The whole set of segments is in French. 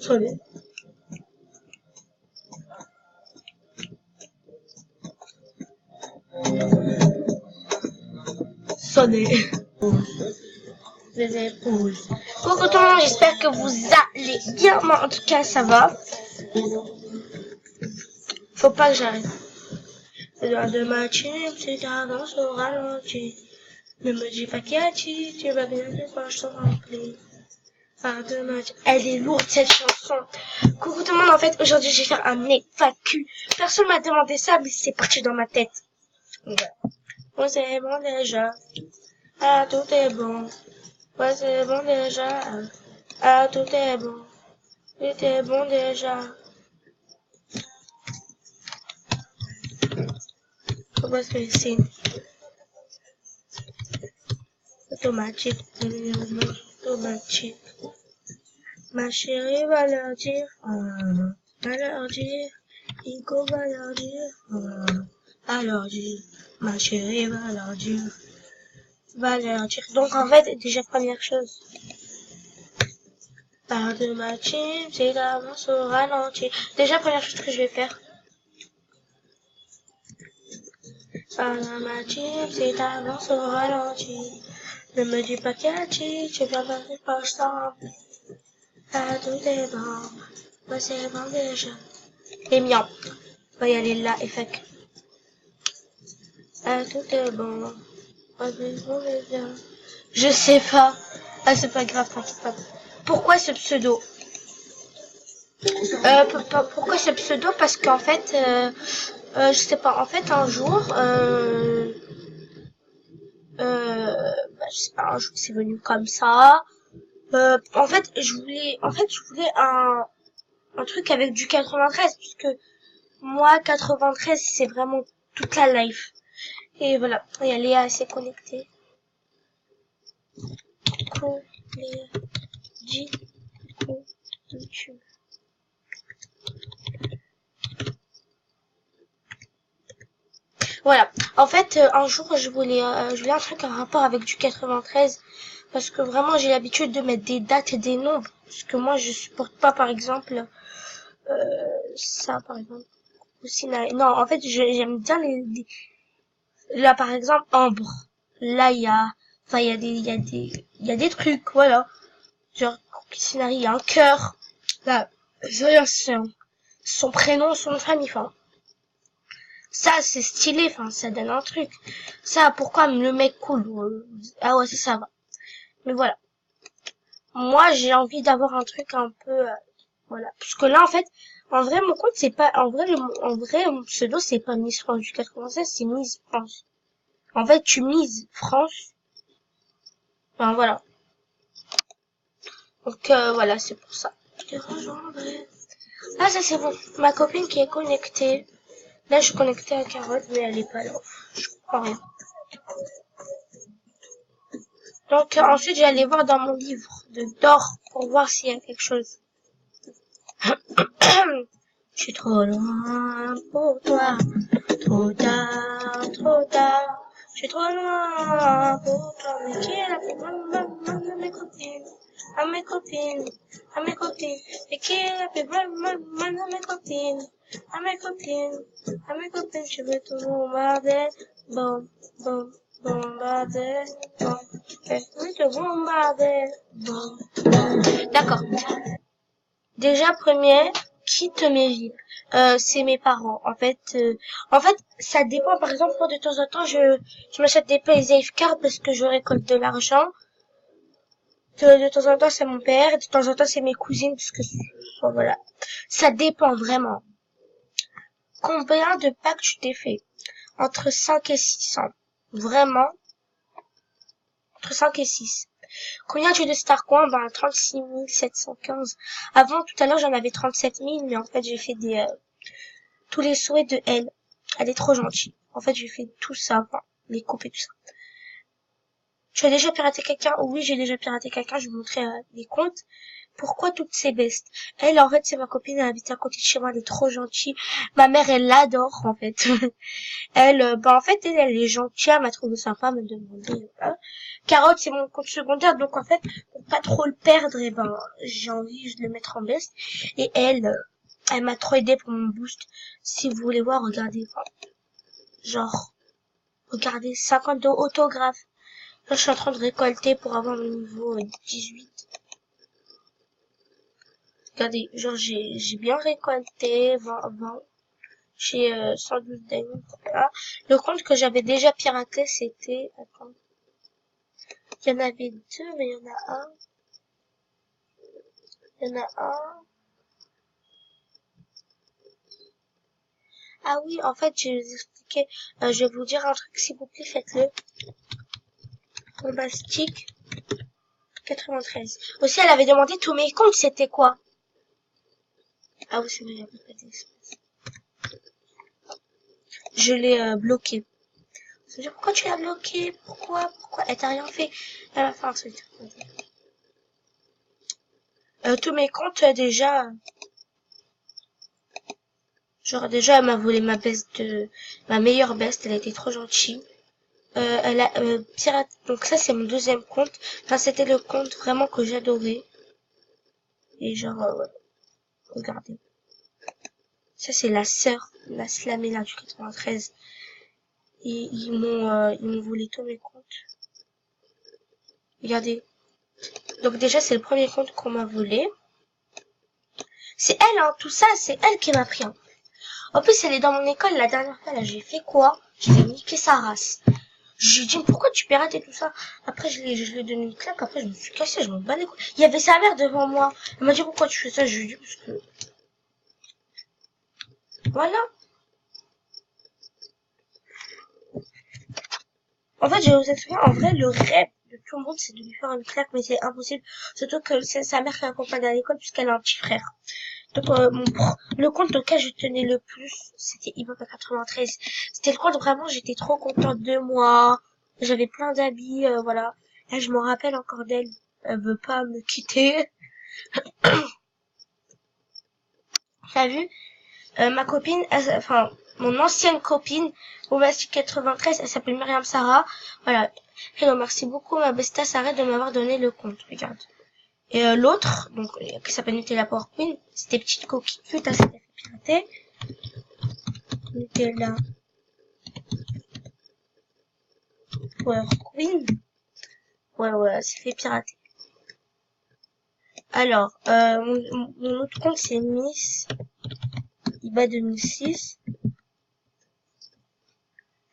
Sonner. Sonner. Les épouses. Coucou tout le monde, j'espère que vous allez bien. Moi, en tout cas, ça va. Faut pas que j'arrête. C'est l'heure de ma team, c'est d'avance au ralenti. Ne me dis pas qu'il y a tu vas bien que quand je te remplis. Elle est lourde cette chanson. Coucou tout le monde, en fait aujourd'hui je vais faire un FAQ. Personne m'a demandé ça mais c'est parti dans ma tête. Ouais c'est bon déjà. Ah tout est bon. Ouais c'est bon déjà. Ah tout est bon. Tout est bon déjà. Comment est-ce que c'est automatique. Automatique. Ma chérie va leur dire, va leur dire, Nico va leur dire, va leur dire, ma chérie va leur dire, va leur dire. Donc en fait, déjà première chose, part de ma team, c'est d'avance au ralenti. Déjà première chose que je vais faire, part de ma team, c'est d'avance au ralenti. Ne me dis pas qu'il y a tu viens pas de poche sans. Ah tout est bon, moi c'est bon déjà. Et mien. On va y aller là, et fac. Ah, tout est bon. Ah, c'est bon, mais bien. Je sais pas. Ah, c'est pas grave, t'inquiète pas. Pourquoi ce pseudo? Pourquoi ce pseudo? Parce qu'en fait, je sais pas, en fait, un jour, je sais pas, un jour, c'est venu comme ça. En fait, je voulais un truc avec du 93, puisque moi, 93, c'est vraiment toute la life. Et voilà, il y a Léa, elle s'est connectée. YouTube. Voilà. En fait, un jour, je voulais un truc en rapport avec du 93. Parce que vraiment, j'ai l'habitude de mettre des dates et des nombres. Parce que moi, je supporte pas, par exemple, ça, par exemple. Non, en fait, j'aime bien là, par exemple, Ambre. Là, enfin, il y a des trucs, voilà. Genre, Kusinari, il y a un cœur. Là, c'est son prénom, son nom de famille, enfin. Ça, c'est stylé, enfin, ça donne un truc. Ça, pourquoi le mec cool? Ah ouais, ça va. Mais voilà. Moi, j'ai envie d'avoir un truc un peu, voilà. Parce que là, en fait, en vrai, mon compte, c'est pas, en vrai, mon pseudo, c'est pas Miss France du 96, c'est Miss France. En fait, tu mises France. Enfin, voilà. Donc, voilà, c'est pour ça. Je te rejoindrai. Ah, ça, c'est bon. Ma copine qui est connectée. Là, je suis connectée à Carotte, mais elle est pas là. Je comprends rien. Donc ensuite j'allais voir dans mon livre de d'or pour voir s'il y a quelque chose. Je suis trop loin pour toi, trop tard, trop tard. Je suis trop loin pour toi, mais qui est là pour à mes copines, à mes copines, à mes copines. Et qui est là pour à mes copines, à mes copines, à mes copines. Je veux tout bombarder, bon, bon. Bombarder, bon, oui, te bombarder, bon. D'accord. Déjà, premier, quitte mes vies. C'est mes parents. En fait, ça dépend. Par exemple, moi, de temps en temps, je m'achète des PlayStation cards parce que je récolte de l'argent. De temps en temps, c'est mon père. De temps en temps, c'est mes cousines parce que, bon, voilà. Ça dépend vraiment. Combien de packs tu t'es fait? Entre 5 et 600. Vraiment. Entre 5 et 6. Combien tu as de Starcoin? Ben, 36 715. Avant, tout à l'heure, j'en avais 37 000, mais en fait, j'ai fait tous les souhaits de elle. Elle est trop gentille. En fait, j'ai fait tout ça, enfin, les coupes et tout ça. Tu as déjà piraté quelqu'un? Oui, j'ai déjà piraté quelqu'un, je vais vous montrer les comptes. pourquoi toutes ces bestes? Elle, en fait, c'est ma copine, elle habite à côté de chez moi, elle est trop gentille. Ma mère, elle l'adore, en fait. Elle, en fait, elle est gentille, elle m'a trouvé sympa, elle m'a demandé, Carotte, c'est mon compte secondaire, donc en fait, pour pas trop le perdre, et j'ai envie de le mettre en best. Et elle, elle m'a trop aidé pour mon boost. Si vous voulez voir, regardez, genre, regardez, 50 autographes. Là, je suis en train de récolter pour avoir le niveau 18. Regardez, genre, j'ai bien récolté 20. J'ai 112 diamants. Voilà. Le compte que j'avais déjà piraté, c'était... Attends. Il y en avait deux, mais il y en a un. Il y en a un. Ah oui, en fait, je vais vous expliquer. Je vais vous dire un truc, s'il vous plaît, faites-le. Bombastique 93. Aussi, elle avait demandé tous mes comptes, c'était quoi? Ah oui, c'est vrai, il y avait pas d'espace. Je l'ai bloqué. Je me dis, pourquoi tu l'as bloqué? Pourquoi? Elle t'a rien fait? Elle m'a fait un truc. Tous mes comptes, déjà... Genre, déjà, elle m'a volé ma meilleure best, elle a été trop gentille. Elle a, pirate, donc ça, c'est mon deuxième compte. Enfin, c'était le compte vraiment que j'adorais. Et genre, ouais. Regardez. Ça, c'est la sœur, la Slamella du 93. Et ils m'ont volé tous mes comptes. Regardez. Donc déjà, c'est le premier compte qu'on m'a volé. C'est elle, hein, tout ça, c'est elle qui m'a pris. Hein. En plus, elle est dans mon école la dernière fois, là, j'ai fait quoi? J'ai niqué sa race. J'ai dit, pourquoi tu pirates et tout ça? Après, je lui ai donné une claque, après, je me suis cassée, je m'en bats les couilles. Il y avait sa mère devant moi. Elle m'a dit, pourquoi tu fais ça? Je lui ai dit, parce que... Voilà. En fait, je vais vous expliquer, en vrai, le rêve de tout le monde, c'est de lui faire une claque, mais c'est impossible. Surtout que c'est sa mère qui l'accompagne à l'école, puisqu'elle a un petit frère. Donc, le compte auquel je tenais le plus, c'était Ibaka 93. C'était le compte vraiment, j'étais trop contente de moi. J'avais plein d'habits, voilà. Là, je me rappelle encore d'elle. Elle veut pas me quitter. T'as vu? Ma copine, enfin, mon ancienne copine, Bombastic 93, elle s'appelle Myriam Sarah. Voilà. Hello, merci beaucoup, ma besta Sarah, de m'avoir donné le compte. Regarde. Et l'autre, donc, qui s'appelle Nutella Power Queen, c'était petite coquille cute, hein, c'était fait pirater. Nutella Power Queen. Ouais, c'est fait pirater. Alors, mon autre compte, c'est Miss Iba 2006.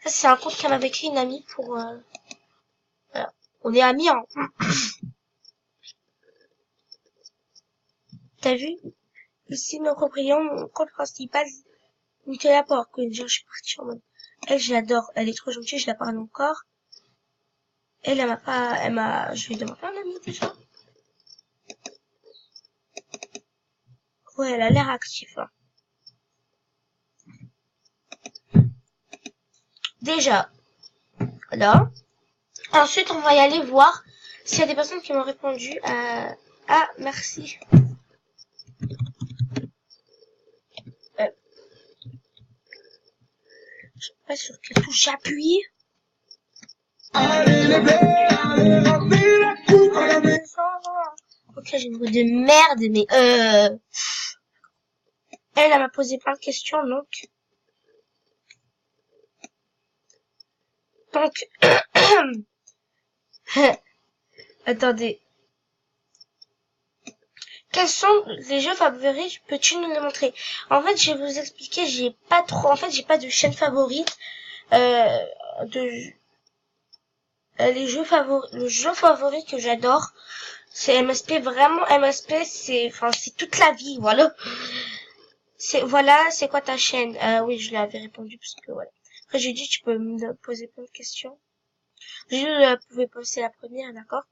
Ça, c'est un compte qu'elle m'avait créé une amie pour... Voilà. On est amis, hein. T'as vu? Ici, nos compagnons, mon compte principal, Nutella Power Queen. Genre, je suis partie en mode... Elle, je l'adore. Elle est trop gentille, je la parle encore. Elle m'a pas... Je lui ai demandé un ami, déjà. Ouais, elle a l'air active, hein. Déjà, là. Ensuite, on va y aller voir s'il y a des personnes qui m'ont répondu à... Ah, merci. Je sais pas sur quelle touche j'ai appuyé. Ok, j'ai une voix de merde, mais elle m'a posé plein de questions, donc... Attendez. Quels sont les jeux favoris? Peux-tu nous les montrer? En fait, je vais vous expliquer, j'ai pas de chaîne favorite. Le jeu favori que j'adore, c'est MSP. Vraiment, MSP, c'est toute la vie, voilà. C'est quoi ta chaîne? Oui, je l'avais répondu parce que voilà. Après, j'ai dit, tu peux me poser plein de questions. Je pouvais poser la première, d'accord?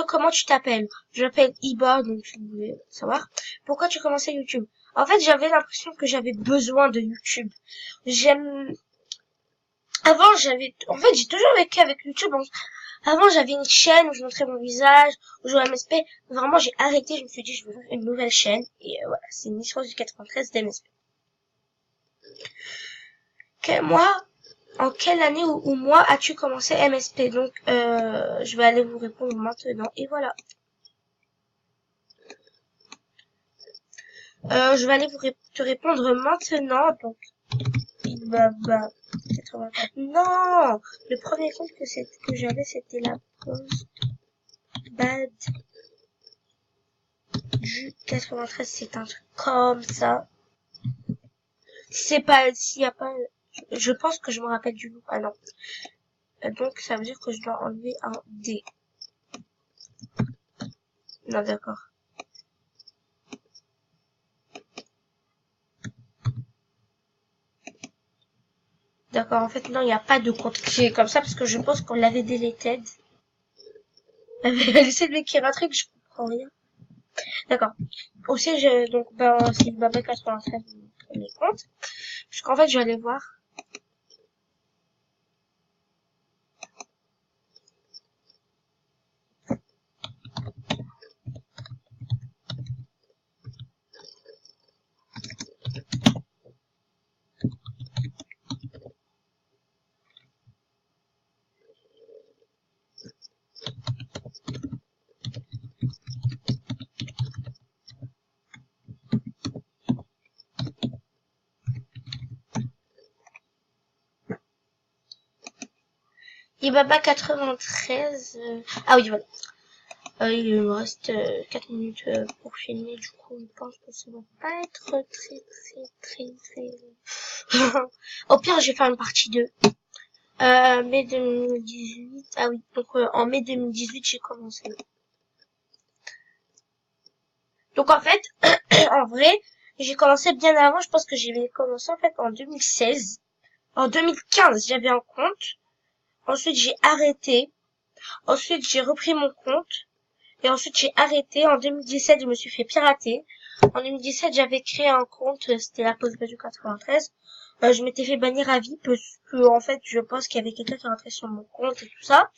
Comment tu t'appelles? Je m'appelle Iba, donc si vous voulez savoir. Pourquoi tu commençais YouTube? En fait, j'avais l'impression que j'avais besoin de YouTube. Avant, j'ai toujours vécu avec YouTube. Avant, j'avais une chaîne où je montrais mon visage, où je jouais à MSP. Vraiment, j'ai arrêté, je me suis dit, je vais faire une nouvelle chaîne. Et voilà, c'est une licence du 93 d'MSP. Moi, en quelle année ou mois as-tu commencé MSP? Donc, je vais aller vous répondre maintenant. Et voilà. Je vais aller te répondre maintenant. Donc, bah, 84. Non! Le premier compte que j'avais, c'était la poste bad du 93. C'est un truc comme ça. C'est pas, s'il y a pas, je pense que je me rappelle du nom. Ah non. Donc, ça veut dire que je dois enlever un D. Non, d'accord. D'accord, en fait, non, il n'y a pas de compte qui est comme ça parce que je pense qu'on l'avait deleted. Elle essaie de m'écrire un truc, je comprends rien. D'accord. Aussi, donc, c'est Baba 93, mon premier compte. Parce qu'en fait, je vais aller voir. Ibaba 93, ah oui, voilà. Il me reste 4 minutes pour filmer, du coup, je pense que ça va pas être très... Au pire, je vais faire une partie 2. Mai 2018, ah oui, donc en mai 2018, j'ai commencé. Donc en fait, en vrai, j'ai commencé bien avant, je pense que j'ai commencé en fait en 2016. En 2015, j'avais un compte. Ensuite, j'ai arrêté. Ensuite, j'ai repris mon compte. Et ensuite, j'ai arrêté. En 2017, je me suis fait pirater. En 2017, j'avais créé un compte. C'était la pause du 93. Je m'étais fait bannir à vie parce que, en fait, je pense qu'il y avait quelqu'un qui rentrait sur mon compte et tout ça.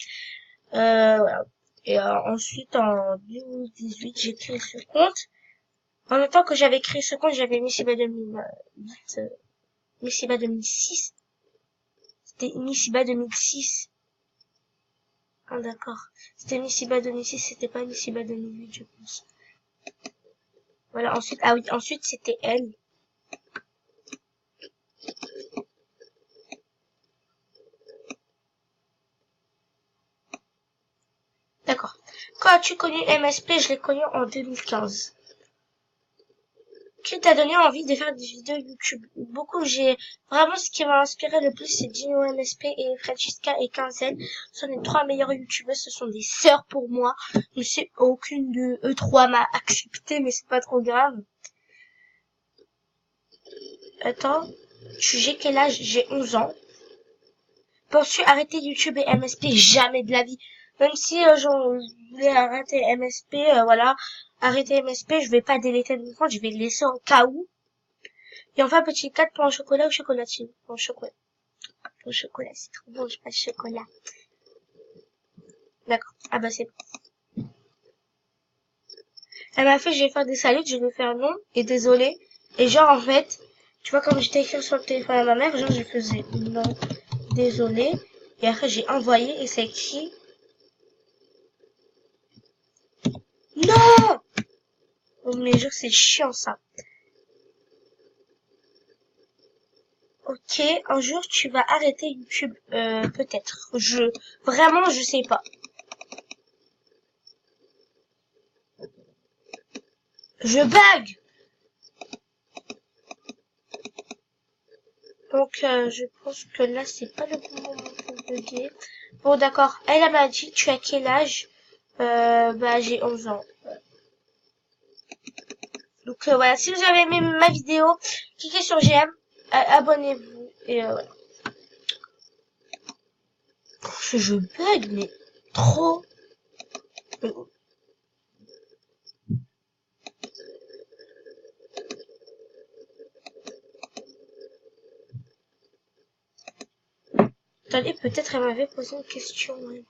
Voilà. Et ensuite, en 2018, j'ai créé ce compte. En même temps que j'avais créé ce compte, j'avais Missiba 2008, Missiba 2006. C'était Missiba 2006. Ah, d'accord. C'était Missiba 2006, c'était pas Missiba 2008, je pense. Voilà, ensuite, ah oui, ensuite c'était elle. D'accord. Quand as-tu connu MSP? Je l'ai connu en 2015. Qui t'a donné envie de faire des vidéos YouTube? Beaucoup, vraiment ce qui m'a inspiré le plus, c'est Dino MSP et Francesca et Quinzel. Ce sont les 3 meilleures youtubeuses, ce sont des sœurs pour moi. Je sais, aucune de eux 3 m'a accepté, mais c'est pas trop grave. Attends, j'ai quel âge? J'ai 11 ans. Penses-tu arrêter YouTube et MSP? Jamais de la vie. Même si je voulais arrêter MSP, voilà, arrêter MSP, je vais pas déléter mon compte, je vais le laisser en cas où. Et enfin, petit 4 pour un chocolat ou chocolatine? Pour un chocolat. Pour un chocolat, c'est trop bon, j'ai pas de chocolat. D'accord. Ah bah c'est bon. Elle m'a fait, je vais faire des saluts, je vais faire non et désolé. Et genre, en fait, tu vois, comme j'étais écrit sur le téléphone à ma mère, genre, je faisais non, désolé. Et après, j'ai envoyé et c'est écrit non! Oh, mais genre, c'est chiant, ça. Ok, un jour, tu vas arrêter YouTube, peut-être. Vraiment, je sais pas. Je bug! Donc, je pense que là, c'est pas le bon moment pour bugger. Bon, d'accord. Elle m'a dit, tu as quel âge? Bah, j'ai 11 ans. Donc, voilà. Si vous avez aimé ma vidéo, cliquez sur j'aime, abonnez-vous, et voilà. Je bug, mais trop. Attendez, peut-être elle m'avait posé une question. Ouais.